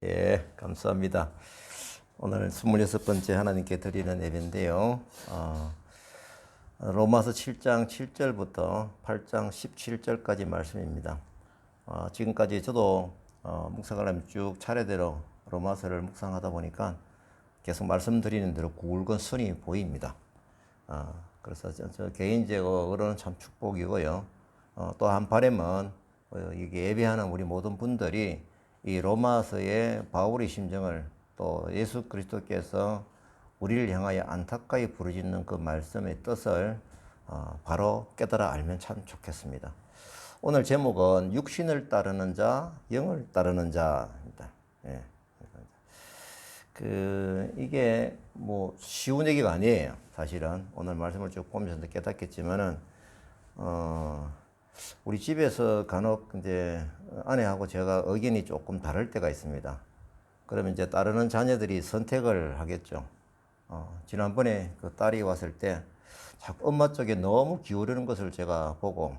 예, 감사합니다. 오늘 26번째 하나님께 드리는 예배인데요. 로마서 7장 7절부터 8장 17절까지 말씀입니다. 지금까지 저도 묵상하려면 쭉 차례대로 로마서를 묵상하다 보니까 계속 말씀드리는 대로 굵은 선이 보입니다. 그래서 저 개인적으로는 참 축복이고요. 또 한편에는 이게 예배하는 우리 모든 분들이 이 로마서의 바울의 심정을 또 예수 그리스도께서 우리를 향하여 안타까이 부르짖는 그 말씀의 뜻을 바로 깨달아 알면 참 좋겠습니다. 오늘 제목은 육신을 따르는 자, 영을 따르는 자입니다. 예. 이게 뭐 쉬운 얘기가 아니에요. 사실은 오늘 말씀을 쭉 보면서 깨닫겠지만은 우리 집에서 간혹 이제 아내하고 제가 의견이 조금 다를 때가 있습니다. 그러면 이제 따르는 자녀들이 선택을 하겠죠. 지난번에 그 딸이 왔을 때 자꾸 엄마 쪽에 너무 기울이는 것을 제가 보고,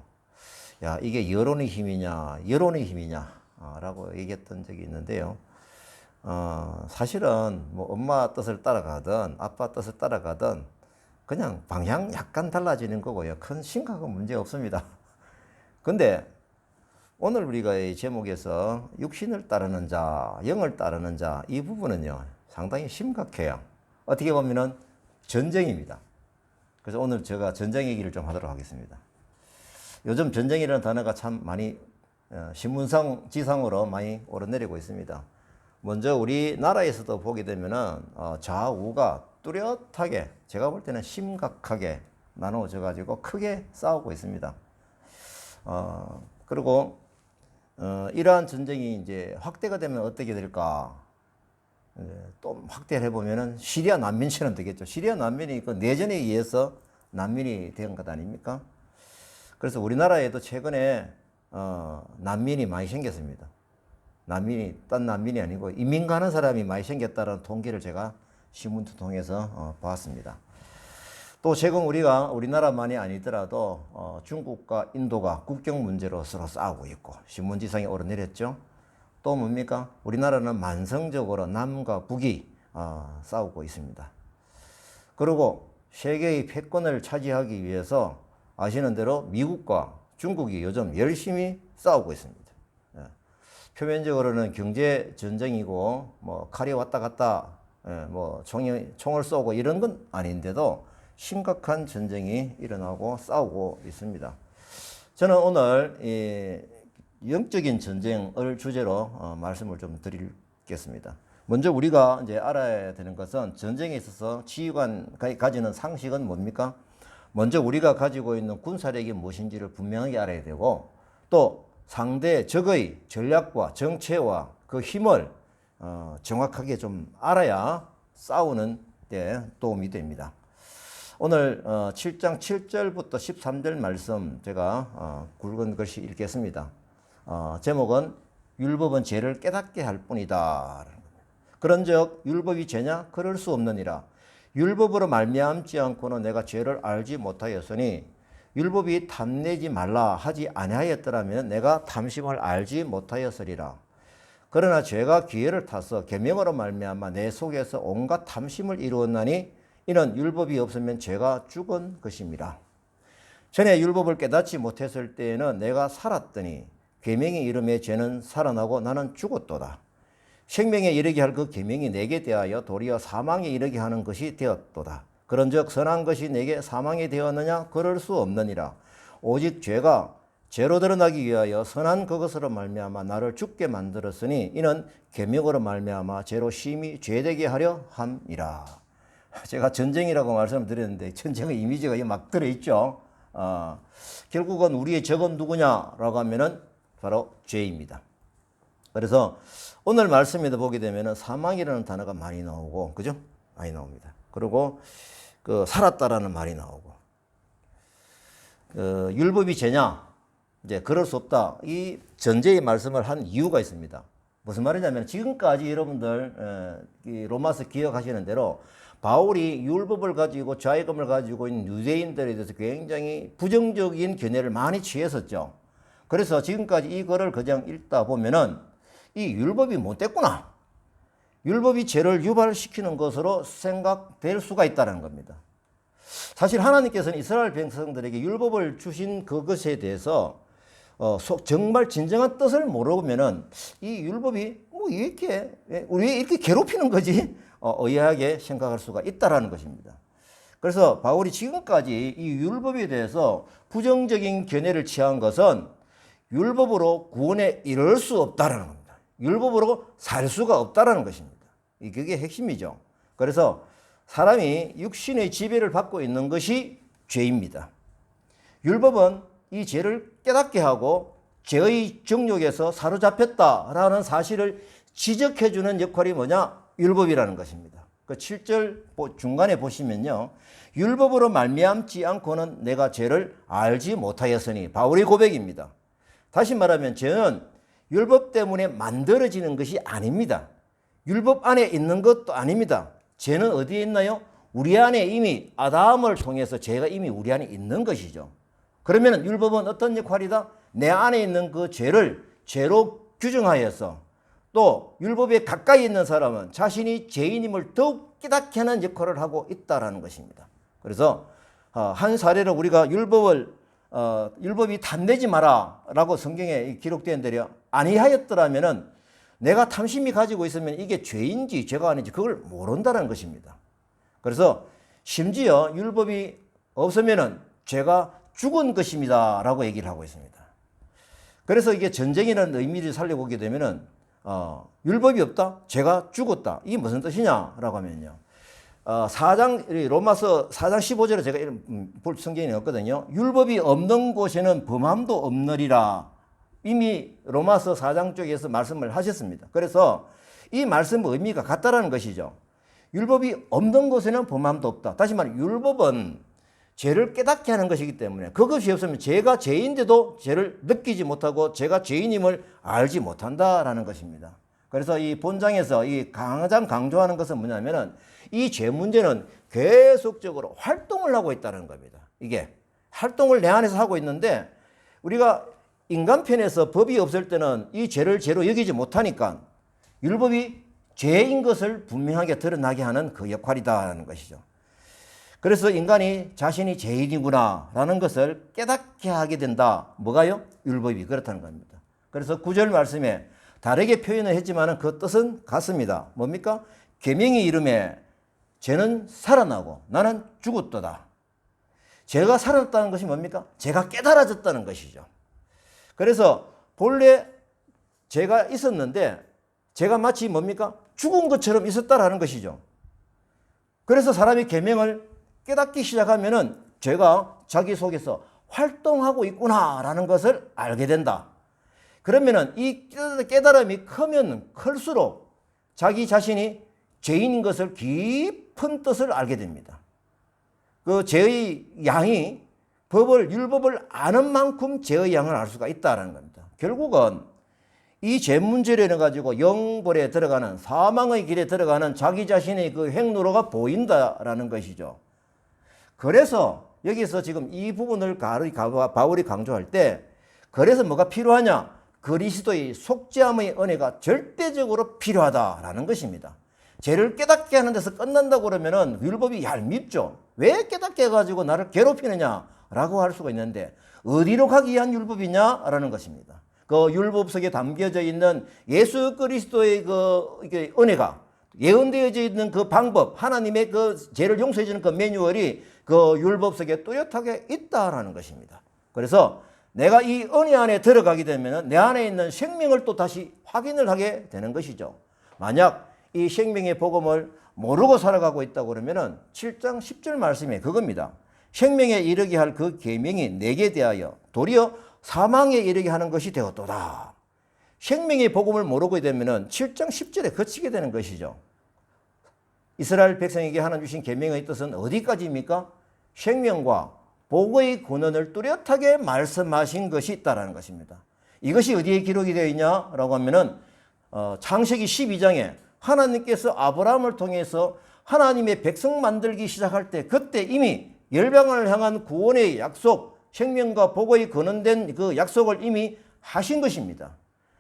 야, 이게 여론의 힘이냐, 여론의 힘이냐, 라고 얘기했던 적이 있는데요. 사실은 뭐 엄마 뜻을 따라가든 아빠 뜻을 따라가든 그냥 방향 약간 달라지는 거고요. 큰 심각한 문제 없습니다. 근데 오늘 우리가 이 제목에서 육신을 따르는 자, 영을 따르는 자, 이 부분은요, 상당히 심각해요. 어떻게 보면은 전쟁입니다. 그래서 오늘 제가 전쟁 얘기를 좀 하도록 하겠습니다. 요즘 전쟁이라는 단어가 참 많이 신문상 지상으로 많이 오르내리고 있습니다. 먼저 우리나라에서도 보게 되면은 좌우가 뚜렷하게, 제가 볼 때는 심각하게 나누어져 가지고 크게 싸우고 있습니다. 그리고 이러한 전쟁이 이제 확대가 되면 어떻게 될까? 또 확대를 해보면은 시리아 난민처럼 되겠죠. 시리아 난민이 그 내전에 의해서 난민이 된 것 아닙니까? 그래서 우리나라에도 최근에 난민이 많이 생겼습니다. 난민이 딴 난민이 아니고 이민 가는 사람이 많이 생겼다는 통계를 제가 신문 통해서 봤습니다. 또 최근 우리나라만이 아니더라도 중국과 인도가 국경 문제로 서로 싸우고 있고 신문지상에 오르내렸죠. 또 뭡니까? 우리나라는 만성적으로 남과 북이 싸우고 있습니다. 그리고 세계의 패권을 차지하기 위해서 아시는 대로 미국과 중국이 요즘 열심히 싸우고 있습니다. 표면적으로는 경제 전쟁이고 뭐 칼이 왔다 갔다 뭐 총을 쏘고 이런 건 아닌데도 심각한 전쟁이 일어나고 싸우고 있습니다. 저는 오늘 이 영적인 전쟁을 주제로 말씀을 좀 드리겠습니다. 먼저 우리가 이제 알아야 되는 것은 전쟁에 있어서 지휘관이 가지는 상식은 뭡니까? 먼저 우리가 가지고 있는 군사력이 무엇인지를 분명하게 알아야 되고, 또 상대 적의 전략과 정체와 그 힘을 정확하게 좀 알아야 싸우는 데 도움이 됩니다. 오늘 7장 7절부터 13절 말씀 제가 굵은 글씨 읽겠습니다. 제목은 율법은 죄를 깨닫게 할 뿐이다. 그런즉 율법이 죄냐? 그럴 수 없느니라. 율법으로 말미암지 않고는 내가 죄를 알지 못하였으니 율법이 탐내지 말라 하지 아니하였더라면 내가 탐심을 알지 못하였으리라. 그러나 죄가 기회를 타서 계명으로 말미암아 내 속에서 온갖 탐심을 이루었나니 이는 율법이 없으면 죄가 죽은 것입니다. 전에 율법을 깨닫지 못했을 때에는 내가 살았더니 계명이 이름에 죄는 살아나고 나는 죽었도다. 생명에 이르게 할 그 계명이 내게 대하여 도리어 사망에 이르게 하는 것이 되었도다. 그런즉 선한 것이 내게 사망이 되었느냐? 그럴 수 없느니라. 오직 죄가 죄로 드러나기 위하여 선한 그것으로 말미암아 나를 죽게 만들었으니 이는 계명으로 말미암아 죄로 심히 죄되게 하려 함이라. 제가 전쟁이라고 말씀드렸는데 전쟁의 이미지가 막 들어있죠. 결국은 우리의 적은 누구냐라고 하면은 바로 죄입니다. 그래서 오늘 말씀에도 보게 되면은 사망이라는 단어가 많이 나오고, 그죠? 많이 나옵니다. 그리고 살았다라는 말이 나오고, 율법이 죄냐? 이제 그럴 수 없다. 이 전제의 말씀을 한 이유가 있습니다. 무슨 말이냐면 지금까지 여러분들 이 로마서 기억하시는 대로 바울이 율법을 가지고 자의감을 가지고 있는 유대인들에 대해서 굉장히 부정적인 견해를 많이 취했었죠. 그래서 지금까지 이 글을 그냥 읽다 보면은 이 율법이 못됐구나. 율법이 죄를 유발시키는 것으로 생각될 수가 있다는 겁니다. 사실 하나님께서는 이스라엘 백성들에게 율법을 주신 그것에 대해서 정말 진정한 뜻을 모르면은 이 율법이 왜 이렇게 우리 왜 이렇게 괴롭히는 거지? 의아하게 생각할 수가 있다라는 것입니다. 그래서 바울이 지금까지 이 율법에 대해서 부정적인 견해를 취한 것은 율법으로 구원에 이를 수 없다라는 겁니다. 율법으로 살 수가 없다라는 것입니다. 그게 핵심이죠. 그래서 사람이 육신의 지배를 받고 있는 것이 죄입니다. 율법은 이 죄를 깨닫게 하고 죄의 정욕에서 사로잡혔다라는 사실을 지적해주는 역할이 뭐냐? 율법이라는 것입니다. 그 7절 중간에 보시면요. 율법으로 말미암지 않고는 내가 죄를 알지 못하였으니 바울의 고백입니다. 다시 말하면 죄는 율법 때문에 만들어지는 것이 아닙니다. 율법 안에 있는 것도 아닙니다. 죄는 어디에 있나요? 우리 안에 이미 아담을 통해서 죄가 이미 우리 안에 있는 것이죠. 그러면 율법은 어떤 역할이다? 내 안에 있는 그 죄를 죄로 규정하여서 또 율법에 가까이 있는 사람은 자신이 죄인임을 더욱 깨닫게 하는 역할을 하고 있다는 것입니다. 그래서 한 사례로 우리가 율법이 탐내지 마라 라고 성경에 기록된 대로 아니하였더라면은 내가 탐심이 가지고 있으면 이게 죄인지 죄가 아닌지 그걸 모른다는 것입니다. 그래서 심지어 율법이 없으면은 죄가 죽은 것입니다 라고 얘기를 하고 있습니다. 그래서 이게 전쟁이라는 의미를 살려보게 되면은 율법이 없다? 죄가 죽었다. 이게 무슨 뜻이냐라고 하면요. 로마서 4장 15절에 제가 볼 성경이 없거든요. 율법이 없는 곳에는 범함도 없느리라. 이미 로마서 4장 쪽에서 말씀을 하셨습니다. 그래서 이 말씀 의미가 같다라는 것이죠. 율법이 없는 곳에는 범함도 없다. 다시 말해 율법은 죄를 깨닫게 하는 것이기 때문에 그것이 없으면 죄가 죄인데도 죄를 느끼지 못하고 죄가 죄인임을 알지 못한다라는 것입니다. 그래서 이 본장에서 이 가장 강조하는 것은 뭐냐면은 이 죄 문제는 계속적으로 활동을 하고 있다는 겁니다. 이게 활동을 내 안에서 하고 있는데 우리가 인간편에서 법이 없을 때는 이 죄를 죄로 여기지 못하니까 율법이 죄인 것을 분명하게 드러나게 하는 그 역할이다라는 것이죠. 그래서 인간이 자신이 죄인이구나 라는 것을 깨닫게 하게 된다. 뭐가요? 율법이 그렇다는 겁니다. 그래서 9절 말씀에 다르게 표현을 했지만 그 뜻은 같습니다. 뭡니까? 계명의 이름에 죄는 살아나고 나는 죽었도다. 죄가 살아났다는 것이 뭡니까? 죄가 깨달아졌다는 것이죠. 그래서 본래 죄가 있었는데 죄가 마치 뭡니까? 죽은 것처럼 있었다라는 것이죠. 그래서 사람이 계명을 깨닫기 시작하면은 죄가 자기 속에서 활동하고 있구나라는 것을 알게 된다. 그러면은 이 깨달음이 크면 클수록 자기 자신이 죄인인 것을 깊은 뜻을 알게 됩니다. 그 죄의 양이 율법을 아는 만큼 죄의 양을 알 수가 있다는 겁니다. 결국은 이 죄 문제를 해가지고 영벌에 들어가는 사망의 길에 들어가는 자기 자신의 그 행로가 보인다라는 것이죠. 그래서 여기서 지금 이 부분을 바울이 강조할 때 그래서 뭐가 필요하냐? 그리스도의 속죄함의 은혜가 절대적으로 필요하다라는 것입니다. 죄를 깨닫게 하는 데서 끝난다고 그러면은 율법이 얄밉죠. 왜 깨닫게 해가지고 나를 괴롭히느냐라고 할 수가 있는데 어디로 가기 위한 율법이냐라는 것입니다. 그 율법 속에 담겨져 있는 예수 그리스도의 이게 은혜가 예언되어져 있는 그 방법, 하나님의 그 죄를 용서해 주는 그 매뉴얼이 그 율법 속에 뚜렷하게 있다라는 것입니다. 그래서 내가 이 은혜 안에 들어가게 되면 내 안에 있는 생명을 또 다시 확인을 하게 되는 것이죠. 만약 이 생명의 복음을 모르고 살아가고 있다고 그러면은 7장 10절 말씀에 그겁니다. 생명에 이르게 할 그 계명이 내게 대하여 도리어 사망에 이르게 하는 것이 되었도다. 생명의 복음을 모르고 되면은 7장 10절에 그치게 되는 것이죠. 이스라엘 백성에게 하나님 주신 계명의 뜻은 어디까지입니까? 생명과 복의 근원을 뚜렷하게 말씀하신 것이 있다라는 것입니다. 이것이 어디에 기록이 되어 있냐라고 하면은 창세기 12장에 하나님께서 아브라함을 통해서 하나님의 백성 만들기 시작할 때 그때 이미 열방을 향한 구원의 약속, 생명과 복의 근원된 그 약속을 이미 하신 것입니다.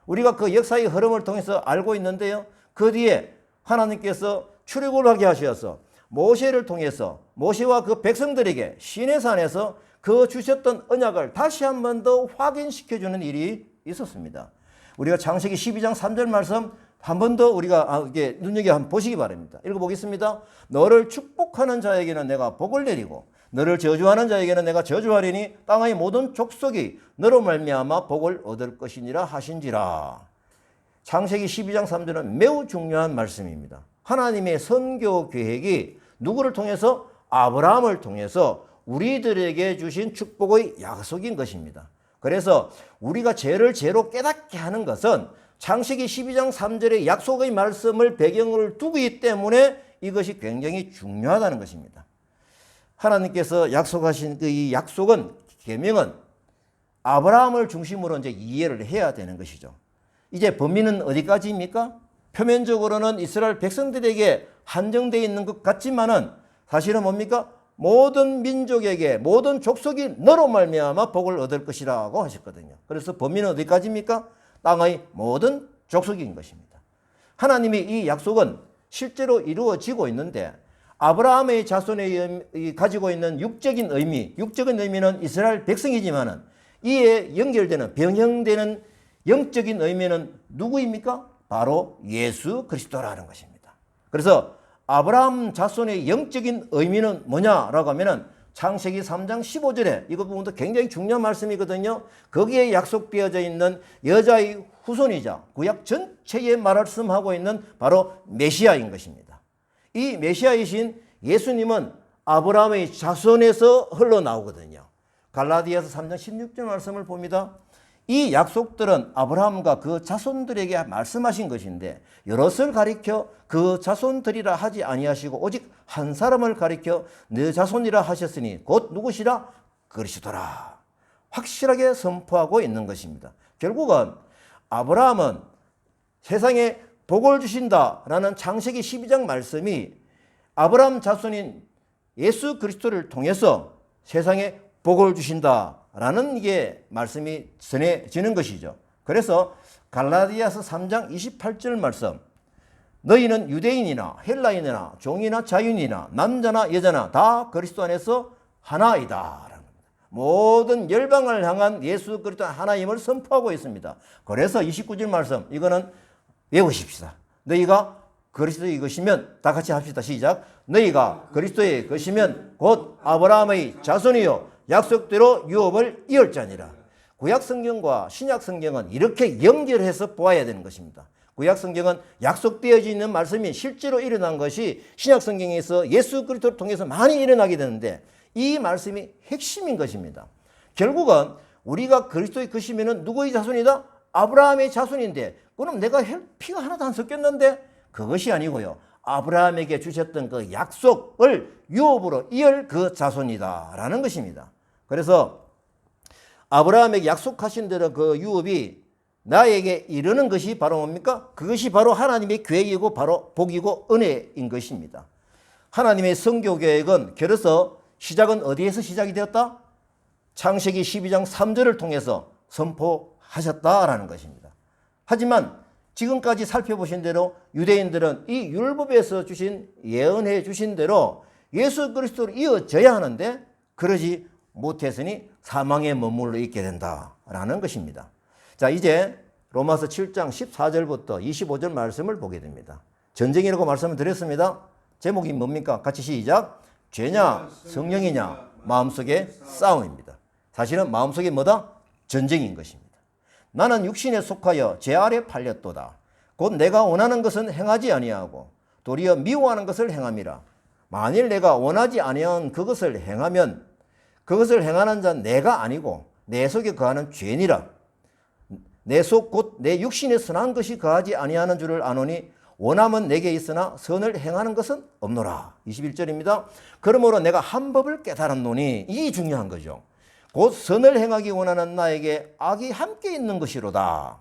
우리가 그 역사의 흐름을 통해서 알고 있는데요. 그 뒤에 하나님께서 출애굽하게 하셔서 모세를 통해서 모세와 그 백성들에게 시내산에서 그 주셨던 언약을 다시 한 번 더 확인시켜주는 일이 있었습니다. 우리가 창세기 12장 3절 말씀 한 번 더 우리가 이게 눈여겨 한번 보시기 바랍니다. 읽어보겠습니다. 너를 축복하는 자에게는 내가 복을 내리고 너를 저주하는 자에게는 내가 저주하리니 땅의 모든 족속이 너로 말미암아 복을 얻을 것이니라 하신지라. 창세기 12장 3절은 매우 중요한 말씀입니다. 하나님의 선교 계획이 누구를 통해서? 아브라함을 통해서 우리들에게 주신 축복의 약속인 것입니다. 그래서 우리가 죄를 죄로 깨닫게 하는 것은 창세기 12장 3절의 약속의 말씀을 배경을 두기 때문에 이것이 굉장히 중요하다는 것입니다. 하나님께서 약속하신 그 이 약속은, 계명은 아브라함을 중심으로 이제 이해를 해야 되는 것이죠. 이제 범위는 어디까지입니까? 표면적으로는 이스라엘 백성들에게 한정되어 있는 것 같지만은 사실은 뭡니까? 모든 민족에게, 모든 족속이 너로 말미암아 복을 얻을 것이라고 하셨거든요. 그래서 범위는 어디까지입니까? 땅의 모든 족속인 것입니다. 하나님의 이 약속은 실제로 이루어지고 있는데 아브라함의 자손에 가지고 있는 육적인 의미는 이스라엘 백성이지만은 이에 연결되는, 병행되는 영적인 의미는 누구입니까? 바로 예수 그리스도라는 것입니다. 그래서 아브라함 자손의 영적인 의미는 뭐냐라고 하면은 창세기 3장 15절에 이것 부분도 굉장히 중요한 말씀이거든요. 거기에 약속되어져 있는 여자의 후손이자 구약 전체에 말씀하고 있는 바로 메시아인 것입니다. 이 메시아이신 예수님은 아브라함의 자손에서 흘러나오거든요. 갈라디아서 3장 16절 말씀을 봅니다. 이 약속들은 아브라함과 그 자손들에게 말씀하신 것인데 여럿을 가리켜 그 자손들이라 하지 아니하시고 오직 한 사람을 가리켜 네 자손이라 하셨으니 곧 누구시라? 그리스도라. 확실하게 선포하고 있는 것입니다. 결국은 아브라함은 세상에 복을 주신다라는 창세기 12장 말씀이 아브라함 자손인 예수 그리스도를 통해서 세상에 복을 주신다라는 이게 말씀이 전해지는 것이죠. 그래서 갈라디아서 3장 28절 말씀, 너희는 유대인이나 헬라인이나 종이나 자유인이나 남자나 여자나 다 그리스도 안에서 하나이다. 모든 열방을 향한 예수 그리스도 하나님을 선포하고 있습니다. 그래서 29절 말씀, 이거는 외우십시다. 너희가 그리스도의 것이면, 다 같이 합시다. 시작. 너희가 그리스도의 것이면 곧 아브라함의 자손이요 약속대로 유업을 이을 자니라. 구약 성경과 신약 성경은 이렇게 연결해서 보아야 되는 것입니다. 구약 성경은 약속되어져 있는 말씀이 실제로 일어난 것이 신약 성경에서 예수 그리스도를 통해서 많이 일어나게 되는데 이 말씀이 핵심인 것입니다. 결국은 우리가 그리스도의 것이면 누구의 자손이다? 아브라함의 자손인데 그럼 내가 피가 하나도 안 섞였는데 그것이 아니고요. 아브라함에게 주셨던 그 약속을 유업으로 이을 그 자손이다라는 것입니다. 그래서 아브라함에게 약속하신 대로 그 유업이 나에게 이르는 것이 바로 뭡니까? 그것이 바로 하나님의 계획이고 바로 복이고 은혜인 것입니다. 하나님의 선교 계획은 결어서 시작은 어디에서 시작이 되었다? 창세기 12장 3절을 통해서 선포하셨다라는 것입니다. 하지만 지금까지 살펴보신 대로 유대인들은 이 율법에서 주신 예언해 주신 대로 예수 그리스도로 이어져야 하는데 그러지 못했으니 사망에 머물러 있게 된다라는 것입니다. 자, 이제 로마서 7장 14절부터 25절 말씀을 보게 됩니다. 전쟁이라고 말씀을 드렸습니다. 제목이 뭡니까? 같이 시작. 죄냐 성령이냐 마음속의 싸움입니다. 사실은 마음속에 뭐다? 전쟁인 것입니다. 나는 육신에 속하여 죄 아래 팔렸도다. 곧 내가 원하는 것은 행하지 아니하고 도리어 미워하는 것을 행함이라. 만일 내가 원하지 아니한 그것을 행하면 그것을 행하는 자는 내가 아니고 내 속에 거하는 죄니라. 내 속 곧 내 육신에 선한 것이 거하지 아니하는 줄을 아노니 원함은 내게 있으나 선을 행하는 것은 없노라. 21절입니다. 그러므로 내가 한 법을 깨달았노니 이게 중요한 거죠. 곧 선을 행하기 원하는 나에게 악이 함께 있는 것이로다.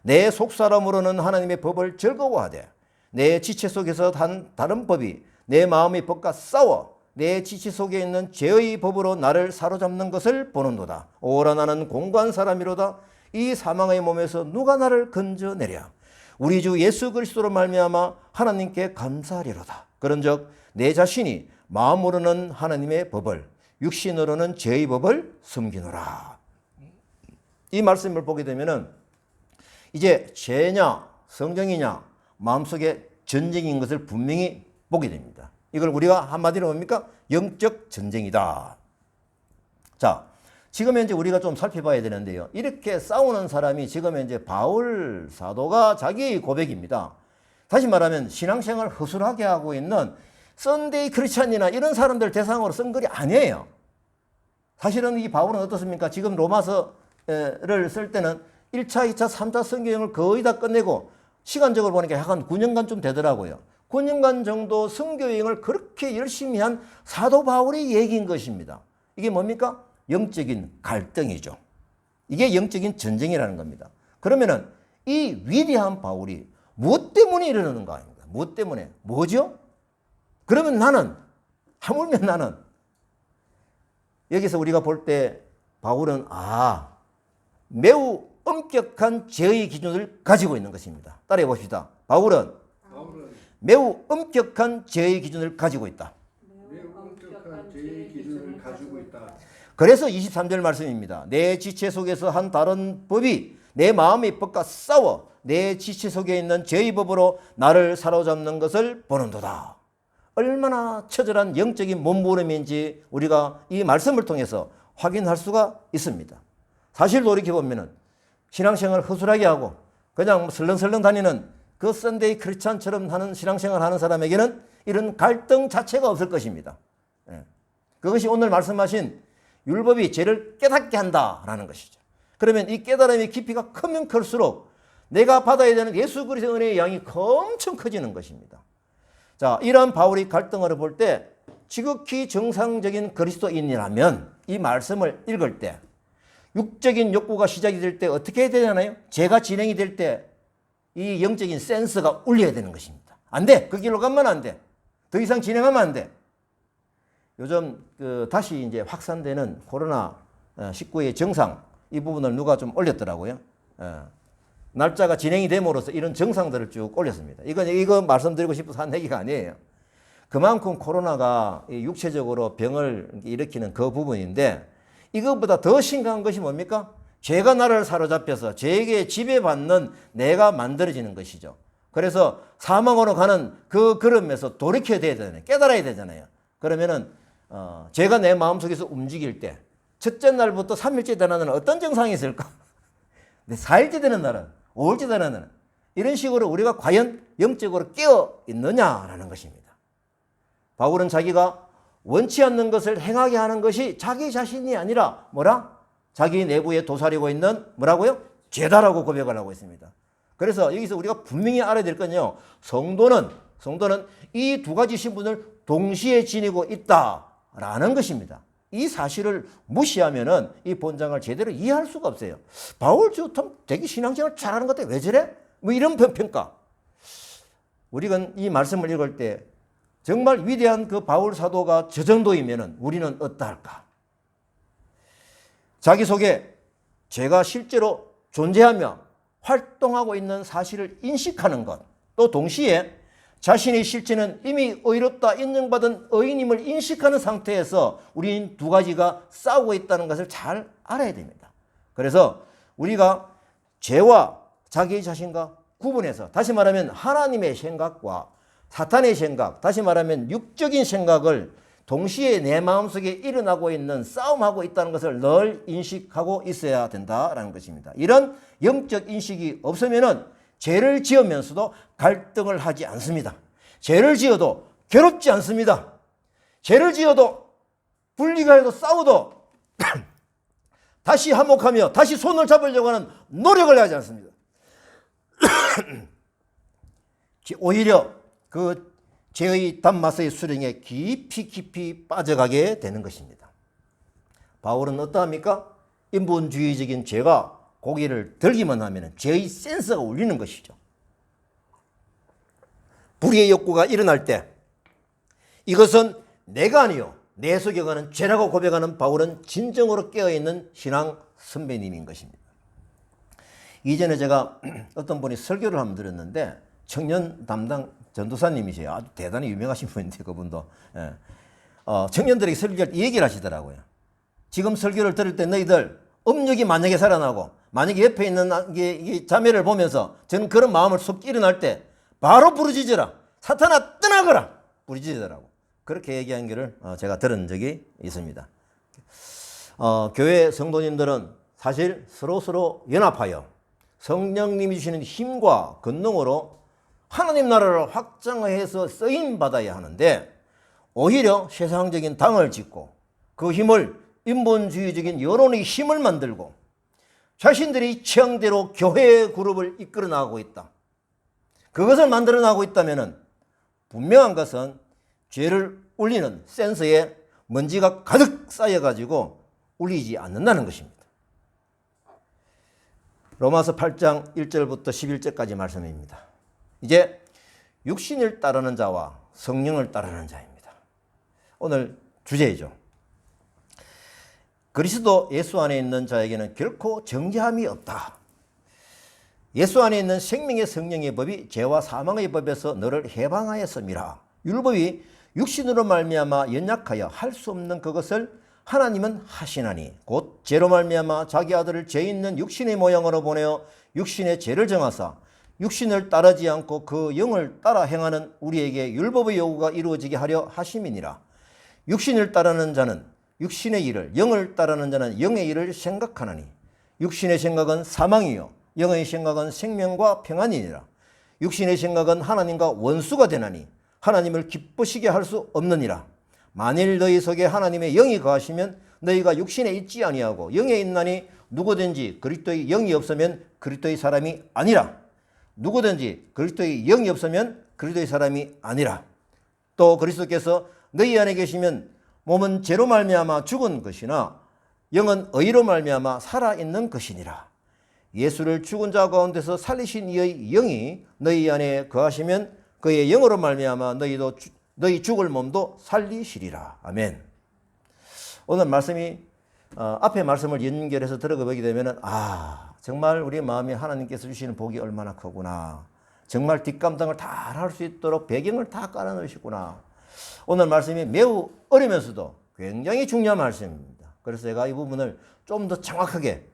내 속사람으로는 하나님의 법을 즐거워하되 내 지체 속에서 다른 법이 내 마음의 법과 싸워 내 지체 속에 있는 죄의 법으로 나를 사로잡는 것을 보는도다. 오라 나는 공고한 사람이로다. 이 사망의 몸에서 누가 나를 건져내랴. 우리 주 예수 그리스도로 말미암아 하나님께 감사하리로다. 그런즉 내 자신이 마음으로는 하나님의 법을 육신으로는 죄의 법을 숨기노라. 이 말씀을 보게 되면은 이제 죄냐 성경이냐 마음속에 전쟁인 것을 분명히 보게 됩니다. 이걸 우리가 한마디로 뭡니까? 영적 전쟁이다. 자, 지금 현재 우리가 좀 살펴봐야 되는데요. 이렇게 싸우는 사람이 지금 현재 바울 사도가 자기의 고백입니다. 다시 말하면 신앙생활을 허술하게 하고 있는 썬데이 크리스찬이나 이런 사람들 대상으로 쓴 글이 아니에요. 사실은 이 바울은 어떻습니까? 지금 로마서를 쓸 때는 1차, 2차, 3차 성경을 거의 다 끝내고 시간적으로 보니까 한 9년간쯤 되더라고요. 9년간 정도 선교여행을 그렇게 열심히 한 사도 바울의 얘기인 것입니다. 이게 뭡니까? 영적인 갈등이죠. 이게 영적인 전쟁이라는 겁니다. 그러면은 이 위대한 바울이 무엇 때문에 이러는가 아닙니까? 무엇 때문에? 뭐죠? 그러면 나는, 하물며 나는, 여기서 우리가 볼 때 바울은 매우 엄격한 죄의 기준을 가지고 있는 것입니다. 따라해 봅시다. 바울은 매우 엄격한 죄의 기준을 가지고 있다. 매우 엄격한 죄의 기준을 가지고 있다. 그래서 23절 말씀입니다. 내 지체 속에서 한 다른 법이 내 마음의 법과 싸워 내 지체 속에 있는 죄의 법으로 나를 사로잡는 것을 보는도다. 얼마나 처절한 영적인 몸부림인지 우리가 이 말씀을 통해서 확인할 수가 있습니다. 사실 돌이켜보면 신앙생활을 허술하게 하고 그냥 설렁설렁 다니는 그 썬데이 크리스찬처럼 하는 신앙생활을 하는 사람에게는 이런 갈등 자체가 없을 것입니다. 그것이 오늘 말씀하신 율법이 죄를 깨닫게 한다라는 것이죠. 그러면 이 깨달음의 깊이가 크면 클수록 내가 받아야 되는 예수 그리스도의 은혜의 양이 엄청 커지는 것입니다. 자, 이러한 바울이 갈등을 볼 때 지극히 정상적인 그리스도인이라면 이 말씀을 읽을 때 육적인 욕구가 시작이 될 때 어떻게 해야 되잖아요? 죄가 진행이 될 때 이 영적인 센서가 울려야 되는 것입니다. 안 돼. 그 길로 가면 안 돼. 더 이상 진행하면 안 돼. 요즘 다시 이제 확산되는 코로나19의 정상 이 부분을 누가 좀 올렸더라고요. 날짜가 진행이 됨으로써 이런 정상들을 쭉 올렸습니다. 이거 말씀드리고 싶어서 한 얘기가 아니에요. 그만큼 코로나가 육체적으로 병을 일으키는 그 부분인데 이것보다 더 심각한 것이 뭡니까? 죄가 나를 사로잡혀서 죄에게 지배받는 내가 만들어지는 것이죠. 그래서 사망으로 가는 그 걸음에서 돌이켜야 되잖아요. 깨달아야 되잖아요. 그러면은 죄가 내 마음속에서 움직일 때 첫째 날부터 3일째 되는 날은 어떤 증상이 있을까? 4일째 되는 날은 5일째 되는 날은 이런 식으로 우리가 과연 영적으로 깨어 있느냐라는 것입니다. 바울은 자기가 원치 않는 것을 행하게 하는 것이 자기 자신이 아니라 자기 내부에 도사리고 있는 죄다라고 고백을 하고 있습니다. 그래서 여기서 우리가 분명히 알아야 될 건요. 성도는 이 두 가지 신분을 동시에 지니고 있다라는 것입니다. 이 사실을 무시하면은 이 본장을 제대로 이해할 수가 없어요. 바울 되게 신앙생활 잘하는 것 같아. 왜 저래? 이런 평가. 우리가 이 말씀을 읽을 때 정말 위대한 그 바울 사도가 저 정도이면은 우리는 어떠할까? 자기 속에 죄가 실제로 존재하며 활동하고 있는 사실을 인식하는 것, 또 동시에 자신의 실체는 이미 의롭다 인정받은 의인임을 인식하는 상태에서 우리는 두 가지가 싸우고 있다는 것을 잘 알아야 됩니다. 그래서 우리가 죄와 자기 자신과 구분해서 다시 말하면 하나님의 생각과 사탄의 생각, 다시 말하면 육적인 생각을 동시에 내 마음속에 일어나고 있는 싸움하고 있다는 것을 늘 인식하고 있어야 된다라는 것입니다. 이런 영적 인식이 없으면은 죄를 지으면서도 갈등을 하지 않습니다. 죄를 지어도 괴롭지 않습니다. 죄를 지어도 분리가 해도 싸워도 다시 화목하며 다시 손을 잡으려고 하는 노력을 하지 않습니다. 오히려 그 죄의 단맛의 수렁에 깊이 빠져가게 되는 것입니다. 바울은 어떠합니까? 인본주의적인 죄가 고개를 들기만 하면 죄의 센서가 울리는 것이죠. 불의의 욕구가 일어날 때 이것은 내가 아니요 내 속에 가는 죄라고 고백하는 바울은 진정으로 깨어있는 신앙 선배님인 것입니다. 이전에 제가 어떤 분이 설교를 한번 들었는데 청년 담당 전도사님이세요. 아주 대단히 유명하신 분인데 그분도 청년들에게 설교할 때 이 얘기를 하시더라고요. 지금 설교를 들을 때 너희들 업력이 만약에 살아나고 만약에 옆에 있는 이 자매를 보면서 저는 그런 마음을 속 일어날 때 바로 부르짖어라. 사탄아 떠나거라. 부르짖으라고. 그렇게 얘기한 거를 제가 들은 적이 있습니다. 교회 성도님들은 사실 서로 연합하여 성령님이 주시는 힘과 권능으로 하나님 나라를 확장해서 쓰임 받아야 하는데 오히려 세상적인 당을 짓고 그 힘을 인본주의적인 여론의 힘을 만들고 자신들이 취향대로 교회 그룹을 이끌어 나가고 있다. 그것을 만들어 나가고 있다면 분명한 것은 죄를 울리는 센서에 먼지가 가득 쌓여가지고 울리지 않는다는 것입니다. 로마서 8장 1절부터 11절까지 말씀입니다. 이제 육신을 따르는 자와 성령을 따르는 자입니다. 오늘 주제이죠. 그리스도 예수 안에 있는 자에게는 결코 정죄함이 없다. 예수 안에 있는 생명의 성령의 법이 죄와 사망의 법에서 너를 해방하였음이라. 율법이 육신으로 말미암아 연약하여 할 수 없는 그것을 하나님은 하시나니 곧 죄로 말미암아 자기 아들을 죄 있는 육신의 모양으로 보내어 육신의 죄를 정하사 육신을 따르지 않고 그 영을 따라 행하는 우리에게 율법의 요구가 이루어지게 하려 하심이니라. 육신을 따르는 자는 육신의 일을, 영을 따르는 자는 영의 일을 생각하나니 육신의 생각은 사망이요 영의 생각은 생명과 평안이니라. 육신의 생각은 하나님과 원수가 되나니 하나님을 기쁘시게 할 수 없느니라. 만일 너희 속에 하나님의 영이 거하시면 너희가 육신에 있지 아니하고 영에 있나니 누구든지 그리스도의 영이 없으면 그리스도의 사람이 아니라. 누구든지 그리스도의 영이 없으면 그리스도의 사람이 아니라. 또 그리스도께서 너희 안에 계시면 몸은 죄로 말미암아 죽은 것이나 영은 의로 말미암아 살아있는 것이니라. 예수를 죽은 자 가운데서 살리신 이의 영이 너희 안에 거하시면 그의 영으로 말미암아 너희 죽을 몸도 살리시리라. 아멘. 오늘 말씀이 앞에 말씀을 연결해서 들어가 보게 되면은 정말 우리 마음이 하나님께서 주시는 복이 얼마나 크구나. 정말 뒷감당을 다 할 수 있도록 배경을 다 깔아놓으시구나. 오늘 말씀이 매우 어려면서도 굉장히 중요한 말씀입니다. 그래서 제가 이 부분을 좀 더 정확하게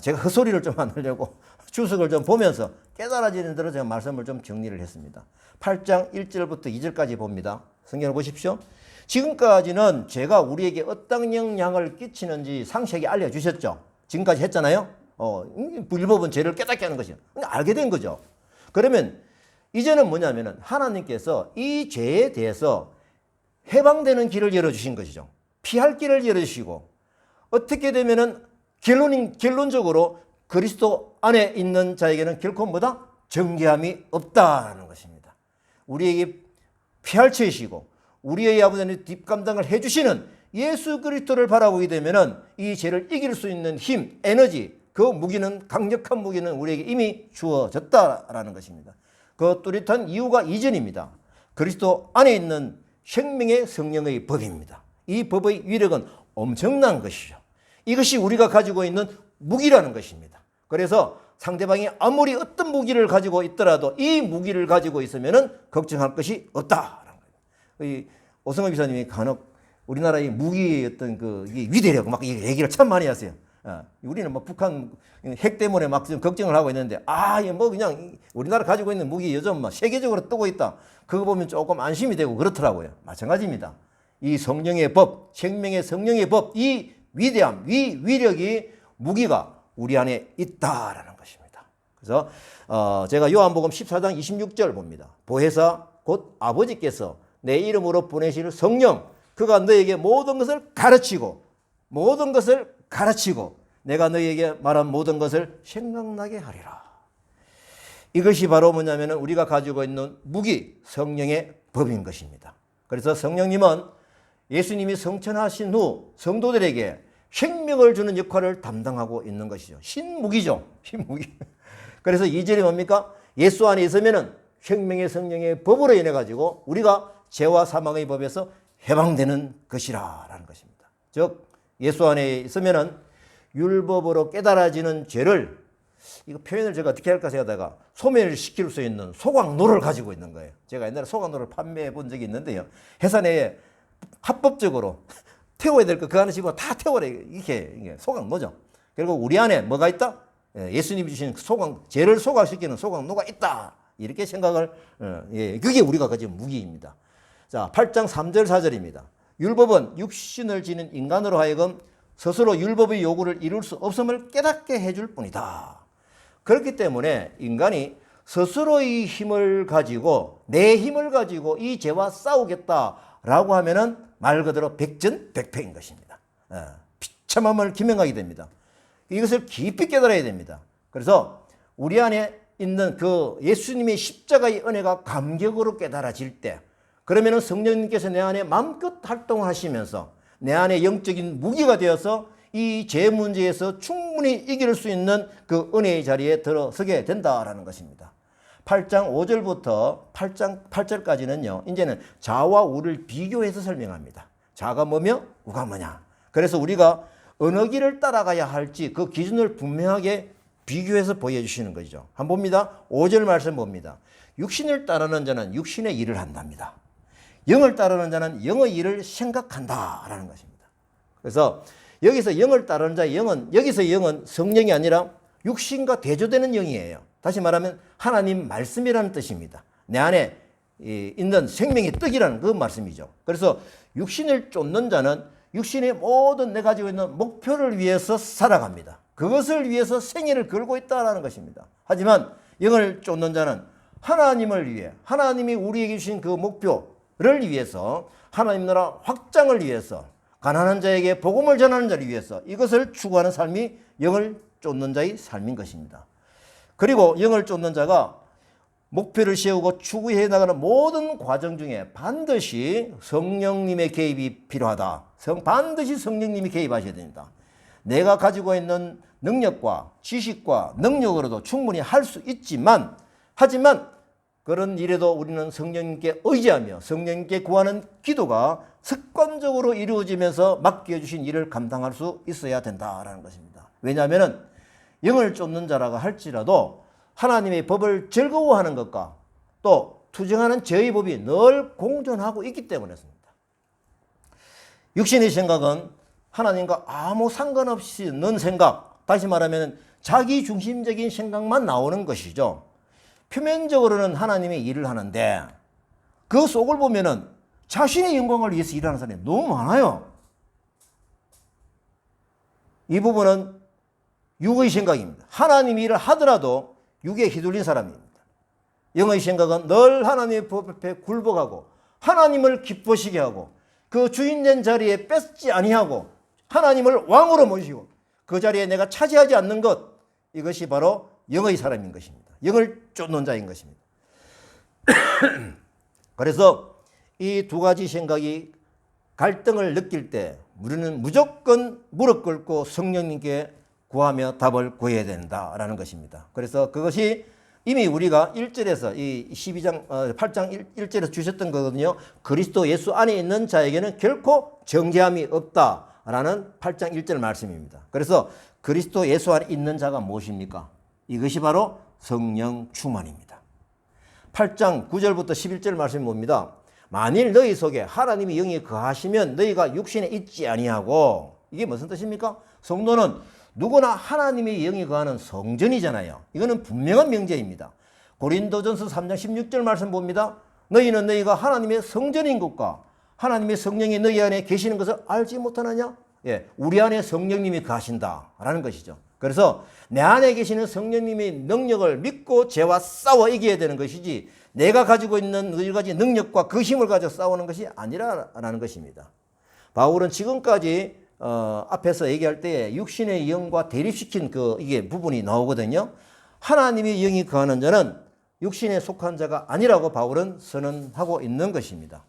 제가 헛소리를 좀 안 하려고 주석을 좀 보면서 깨달아지는 대로 제가 말씀을 좀 정리를 했습니다. 8장 1절부터 2절까지 봅니다. 성경을 보십시오. 지금까지는 제가 우리에게 어떤 영향을 끼치는지 상세하게 알려주셨죠. 지금까지 했잖아요. 율법은 죄를 깨닫게 하는 것이요. 알게 된 거죠. 그러면 이제는 뭐냐면은 하나님께서 이 죄에 대해서 해방되는 길을 열어주신 것이죠. 피할 길을 열어주시고 어떻게 되면은 결론적으로 그리스도 안에 있는 자에게는 결코 뭐다? 정죄함이 없다는 것입니다. 우리에게 피할 처이시고 우리의 아버지는 뒷감당을 해주시는 예수 그리스도를 바라보게 되면은 이 죄를 이길 수 있는 힘, 에너지, 그 무기는 강력한 무기는 우리에게 이미 주어졌다라는 것입니다. 그 뚜렷한 이유가 이전입니다. 그리스도 안에 있는 생명의 성령의 법입니다. 이 법의 위력은 엄청난 것이죠. 이것이 우리가 가지고 있는 무기라는 것입니다. 그래서 상대방이 아무리 어떤 무기를 가지고 있더라도 이 무기를 가지고 있으면은 걱정할 것이 없다라는 거예요. 오성호 비사님이 간혹 우리나라의 무기의 어떤 그 위대력 막 얘기를 참 많이 하세요. 우리는 뭐 북한 핵 때문에 막 지금 걱정을 하고 있는데 뭐 그냥 우리나라 가지고 있는 무기 요즘 막 세계적으로 뜨고 있다. 그거 보면 조금 안심이 되고 그렇더라고요. 마찬가지입니다. 이 성령의 법, 생명의 성령의 법, 이 위대함, 위력이 무기가 우리 안에 있다라는 것입니다. 그래서 제가 요한복음 14장 26절 봅니다. 보혜사 곧 아버지께서 내 이름으로 보내실 성령, 그가 너에게 모든 것을 가르치고 내가 너희에게 말한 모든 것을 생각나게 하리라. 이것이 바로 뭐냐면 우리가 가지고 있는 무기, 성령의 법인 것입니다. 그래서 성령님은 예수님이 성천하신 후 성도들에게 생명을 주는 역할을 담당하고 있는 것이죠. 신무기죠. 신무기. 그래서 2절이 뭡니까? 예수 안에 있으면은 생명의 성령의 법으로 인해 가지고 우리가 죄와 사망의 법에서 해방되는 것이라는 것입니다. 즉 예수 안에 있으면은 율법으로 깨달아지는 죄를 이거 표현을 제가 어떻게 할까 생각하다가 소멸시킬 수 있는 소각로를 가지고 있는 거예요. 제가 옛날에 소각로를 판매해 본 적이 있는데요. 회사 내에 합법적으로 태워야 될 거 그 안에 집어 다 태워라. 이게 소각로죠. 그리고 우리 안에 뭐가 있다? 예수님이 주신 죄를 소각시키는 소각로가 있다. 이렇게 생각을, 그게 우리가 가진 무기입니다. 자, 8장 3절 4절입니다. 율법은 육신을 지닌 인간으로 하여금 스스로 율법의 요구를 이룰 수 없음을 깨닫게 해줄 뿐이다. 그렇기 때문에 인간이 스스로의 힘을 가지고 내 힘을 가지고 이 죄와 싸우겠다라고 하면은 말 그대로 백전백패인 것입니다. 비참함을 기명하게 됩니다. 이것을 깊이 깨달아야 됩니다. 그래서 우리 안에 있는 그 예수님의 십자가의 은혜가 감격으로 깨달아질 때, 그러면은 성령님께서 내 안에 마음껏 활동하시면서 내 안에 영적인 무기가 되어서 이 죄 문제에서 충분히 이길 수 있는 그 은혜의 자리에 들어서게 된다라는 것입니다. 8장 5절부터 8장 8절까지는요, 이제는 자와 우를 비교해서 설명합니다. 자가 뭐며 우가 뭐냐. 그래서 우리가 어느 길을 따라가야 할지 그 기준을 분명하게 비교해서 보여주시는 거죠. 한번 봅니다. 5절 말씀 봅니다. 육신을 따르는 자는 육신의 일을 한답니다. 영을 따르는 자는 영의 일을 생각한다라는 것입니다. 그래서 여기서 영을 따르는 자의 영은, 여기서 영은 성령이 아니라 육신과 대조되는 영이에요. 다시 말하면 하나님 말씀이라는 뜻입니다. 내 안에 있는 생명의 떡이라는 그 말씀이죠. 그래서 육신을 쫓는 자는 육신의 모든 내 가지고 있는 목표를 위해서 살아갑니다. 그것을 위해서 생애를 걸고 있다는 것입니다. 하지만 영을 쫓는 자는 하나님을 위해, 하나님이 우리에게 주신 그 목표를 위해서, 하나님 나라 확장을 위해서, 가난한 자에게 복음을 전하는 자를 위해서 이것을 추구하는 삶이 영을 쫓는 자의 삶인 것입니다. 그리고 영을 쫓는 자가 목표를 세우고 추구해 나가는 모든 과정 중에 반드시 성령님의 개입이 필요하다. 반드시 성령님이 개입하셔야 됩니다. 내가 가지고 있는 능력과 지식과 능력으로도 충분히 할 수 있지만, 하지만 그런 일에도 우리는 성령님께 의지하며 성령님께 구하는 기도가 습관적으로 이루어지면서 맡겨주신 일을 감당할 수 있어야 된다라는 것입니다. 왜냐하면 영을 쫓는 자라고 할지라도 하나님의 법을 즐거워하는 것과 또 투정하는 죄의 법이 늘 공존하고 있기 때문이었습니다. 육신의 생각은 하나님과 아무 상관없이 는 생각, 다시 말하면 자기 중심적인 생각만 나오는 것이죠. 표면적으로는 하나님의 일을 하는데 그 속을 보면은 자신의 영광을 위해서 일하는 사람이 너무 많아요. 이 부분은 육의 생각입니다. 하나님이 일을 하더라도 육에 휘둘린 사람입니다. 영의 생각은 늘 하나님의 법 앞에 굴복하고 하나님을 기쁘시게 하고 그 주인된 자리에 뺏지 아니하고 하나님을 왕으로 모시고 그 자리에 내가 차지하지 않는 것, 이것이 바로 영의 사람인 것입니다. 영을 쫓는 자인 것입니다. 그래서 이 두 가지 생각이 갈등을 느낄 때 우리는 무조건 무릎 꿇고 성령님께 구하며 답을 구해야 된다라는 것입니다. 그래서 그것이 이미 우리가 1절에서 이 8장 1절에서 주셨던 거거든요. 그리스도 예수 안에 있는 자에게는 결코 정죄함이 없다라는 8장 1절 말씀입니다. 그래서 그리스도 예수 안에 있는 자가 무엇입니까? 이것이 바로 성령 충만입니다. 8장 9절부터 11절 말씀이 뭡니다. 만일 너희 속에 하나님의 영이 거하시면 너희가 육신에 있지 아니하고, 이게 무슨 뜻입니까? 성도는 누구나 하나님의 영이 거하는 성전이잖아요. 이거는 분명한 명제입니다. 고린도전서 3장 16절 말씀 봅니다. 너희는 너희가 하나님의 성전인 것과 하나님의 성령이 너희 안에 계시는 것을 알지 못하느냐? 예, 우리 안에 성령님이 거하신다라는 것이죠. 그래서 내 안에 계시는 성령님의 능력을 믿고 죄와 싸워 이겨야 되는 것이지 내가 가지고 있는 여러 가지 능력과 그 힘을 가지고 싸우는 것이 아니라는 것입니다. 바울은 지금까지 앞에서 얘기할 때 육신의 영과 대립시킨 이게 부분이 나오거든요. 하나님의 영이 거하는 자는 육신에 속한 자가 아니라고 바울은 선언하고 있는 것입니다.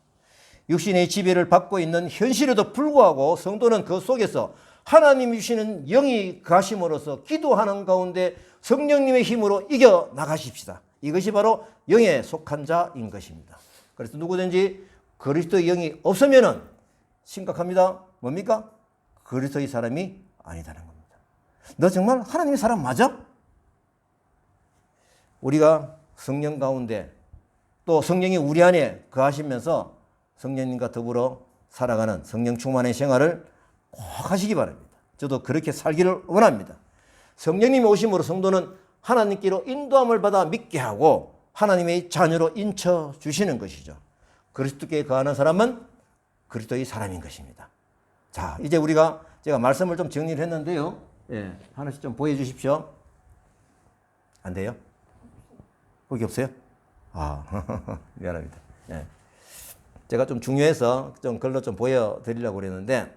육신의 지배를 받고 있는 현실에도 불구하고 성도는 그 속에서 하나님이 주시는 영이 거하심으로써 기도하는 가운데 성령님의 힘으로 이겨 나가십시다. 이것이 바로 영에 속한 자인 것입니다. 그래서 누구든지 그리스도의 영이 없으면은 심각합니다. 뭡니까? 그리스도의 사람이 아니다는 겁니다. 너 정말 하나님의 사람 맞아? 우리가 성령 가운데 또 성령이 우리 안에 거하시면서 성령님과 더불어 살아가는 성령 충만의 생활을 꼭 하시기 바랍니다. 저도 그렇게 살기를 원합니다. 성령님이 오심으로 성도는 하나님께로 인도함을 받아 믿게 하고 하나님의 자녀로 인쳐 주시는 것이죠. 그리스도께 거하는 사람은 그리스도의 사람인 것입니다. 자, 이제 제가 말씀을 좀 정리를 했는데요. 예, 하나씩 좀 보여주십시오. 안 돼요? 거기 없어요? 미안합니다. 예. 제가 좀 중요해서 좀 글로 좀 보여드리려고 그랬는데,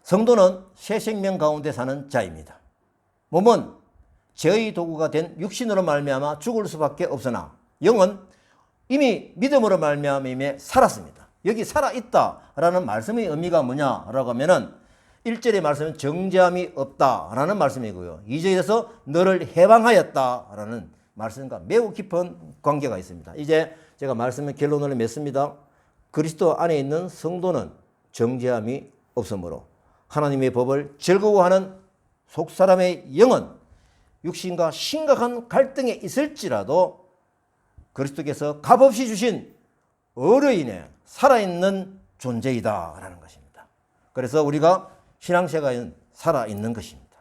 성도는 새 생명 가운데 사는 자입니다. 몸은 죄의 도구가 된 육신으로 말미암아 죽을 수밖에 없으나 영은 이미 믿음으로 말미암아 살았습니다. 여기 살아있다라는 말씀의 의미가 뭐냐라고 하면은 1절의 말씀은 정죄함이 없다라는 말씀이고요. 2절에서 너를 해방하였다라는 말씀과 매우 깊은 관계가 있습니다. 이제 제가 말씀의 결론을 맺습니다. 그리스도 안에 있는 성도는 정죄함이 없으므로 하나님의 법을 즐거워하는 속사람의 영은 육신과 심각한 갈등에 있을지라도 그리스도께서 값없이 주신 의뢰인의 살아있는 존재이다라는 것입니다. 그래서 우리가 신앙생활은 살아있는 것입니다.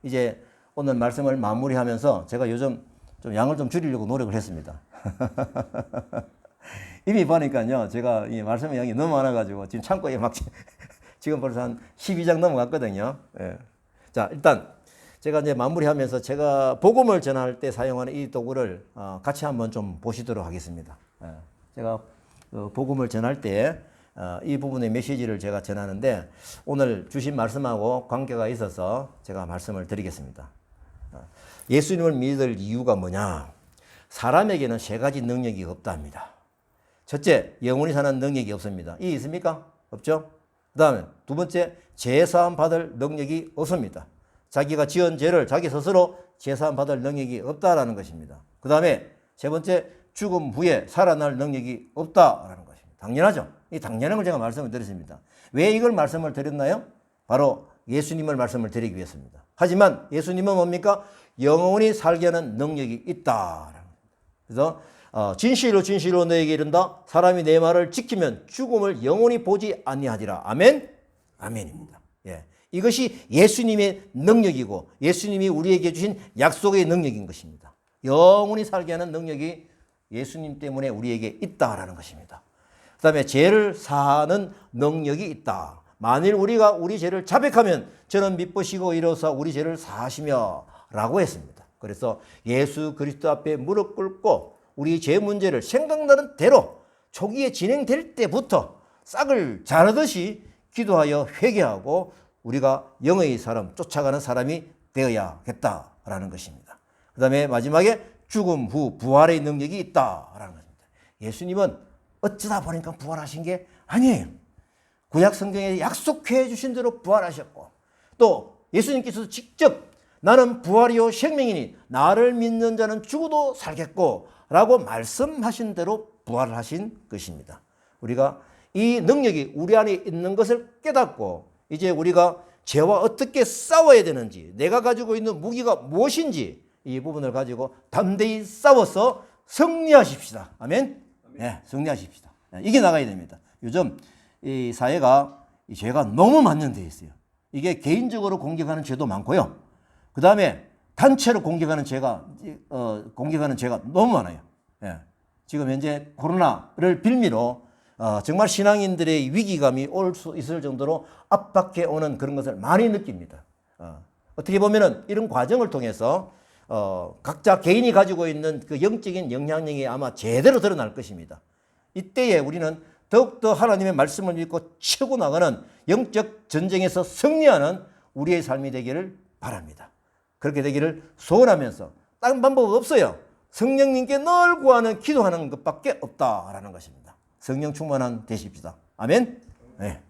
이제 오늘 말씀을 마무리하면서 제가 요즘 좀 양을 좀 줄이려고 노력을 했습니다. 이미 보니까요, 제가 이 말씀의 양이 너무 많아가지고 지금 창고에 막 지금 벌써 한 12장 넘어갔거든요. 예. 자, 일단 제가 이제 마무리하면서 제가 복음을 전할 때 사용하는 이 도구를 같이 한번 좀 보시도록 하겠습니다. 예. 제가 복음을 전할 때 이 부분의 메시지를 제가 전하는데 오늘 주신 말씀하고 관계가 있어서 제가 말씀을 드리겠습니다. 예수님을 믿을 이유가 뭐냐? 사람에게는 세 가지 능력이 없답니다. 첫째, 영원히 사는 능력이 없습니다. 이 있습니까? 없죠? 그 다음에 두 번째, 제사함 받을 능력이 없습니다. 자기가 지은 죄를 자기 스스로 제사함 받을 능력이 없다라는 것입니다. 그 다음에 세 번째, 죽음 후에 살아날 능력이 없다라는 것입니다. 당연하죠? 이 당연한 걸 제가 말씀을 드렸습니다. 왜 이걸 말씀을 드렸나요? 바로 예수님을 말씀을 드리기 위해서입니다. 하지만 예수님은 뭡니까? 영원히 살게 하는 능력이 있다. 그래서 진실로 진실로 너에게 이른다. 사람이 내 말을 지키면 죽음을 영원히 보지 아니하리라. 아멘? 아멘입니다. 예. 이것이 예수님의 능력이고 예수님이 우리에게 주신 약속의 능력인 것입니다. 영원히 살게 하는 능력이 예수님 때문에 우리에게 있다라는 것입니다. 그 다음에 죄를 사하는 능력이 있다. 만일 우리가 우리 죄를 자백하면 저는 미쁘시고 이로써 우리 죄를 사하시며 라고 했습니다. 그래서 예수 그리스도 앞에 무릎 꿇고 우리 죄 문제를 생각나는 대로 초기에 진행될 때부터 싹을 자르듯이 기도하여 회개하고 우리가 영의 사람, 쫓아가는 사람이 되어야겠다라는 것입니다. 그 다음에 마지막에 죽음 후 부활의 능력이 있다라는 것입니다. 예수님은 어쩌다 보니까 부활하신 게 아니에요. 구약 성경에 약속해 주신 대로 부활하셨고 또 예수님께서 직접 나는 부활이요 생명이니 나를 믿는 자는 죽어도 살겠고 라고 말씀하신 대로 부활을 하신 것입니다. 우리가 이 능력이 우리 안에 있는 것을 깨닫고 이제 우리가 죄와 어떻게 싸워야 되는지 내가 가지고 있는 무기가 무엇인지 이 부분을 가지고 담대히 싸워서 승리하십시다. 아멘? 네, 승리하십시다. 이게 나가야 됩니다. 요즘 이 사회가 이 죄가 너무 만연되어 있어요. 이게 개인적으로 공격하는 죄도 많고요. 그 다음에 단체로 공격하는 죄가 너무 많아요. 예. 지금 현재 코로나를 빌미로 정말 신앙인들의 위기감이 올 수 있을 정도로 압박해 오는 그런 것을 많이 느낍니다. 어떻게 보면은 이런 과정을 통해서 각자 개인이 가지고 있는 그 영적인 영향력이 아마 제대로 드러날 것입니다. 이때에 우리는 더욱더 하나님의 말씀을 믿고 치고 나가는 영적 전쟁에서 승리하는 우리의 삶이 되기를 바랍니다. 그렇게 되기를 소원하면서 다른 방법 없어요. 성령님께 늘 구하는 기도하는 것밖에 없다라는 것입니다. 성령 충만한 되십시다. 아멘. 네.